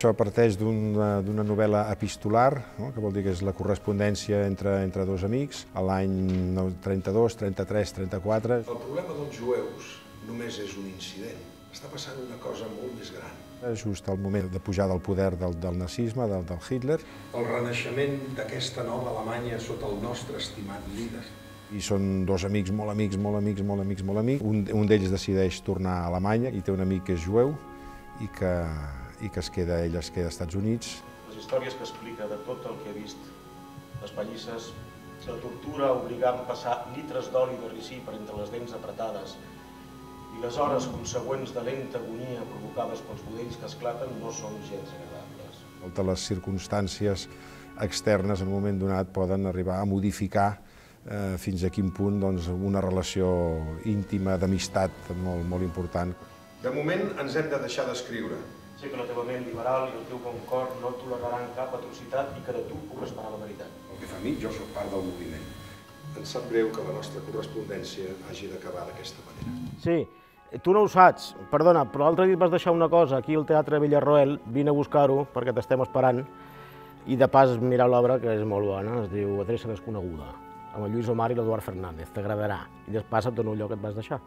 Això parteix d'una novel·la epistolar, que vol dir que és la correspondència entre dos amics, a l'any 32, 33, 34. El problema dels jueus només és un incident. Està passant una cosa molt més gran. Just al moment de pujar del poder del nazisme, del Hitler. El renaixement d'aquesta nova Alemanya sota el nostre estimat líder. I són dos amics, molt amics. Un d'ells decideix tornar a Alemanya i té un amic que és jueu i que ell es queda als Estats Units. Les històries que explica de tot el que he vist, les pallisses, la tortura obligant a passar litres d'oli de ricí per entre les dents apretades i les hores consegüents de lenta agonia provocades pels budells que esclaten no són gens agradables. Totes les circumstàncies externes en un moment donat poden arribar a modificar fins a quin punt una relació íntima, d'amistat molt important. De moment ens hem de deixar d'escriure. Sé que la teva ment liberal i el teu bon cor no toleraran cap atrocitat i que de tu puc esperar la veritat. El que fa a mi, jo sóc part del moviment. Ens sap greu que la nostra correspondència hagi d'acabar d'aquesta manera. Sí, tu no ho saps, perdona, però l'altre dia et vas deixar una cosa aquí al Teatre Villarroel, vine a buscar-ho perquè t'estem esperant, i de pas mirar l'obra, que és molt bona, es diu Adreça desconeguda, amb el Lluís Omar i l'Eduard Fernández, t'agradarà, i de pas et dono allò que et vas deixar.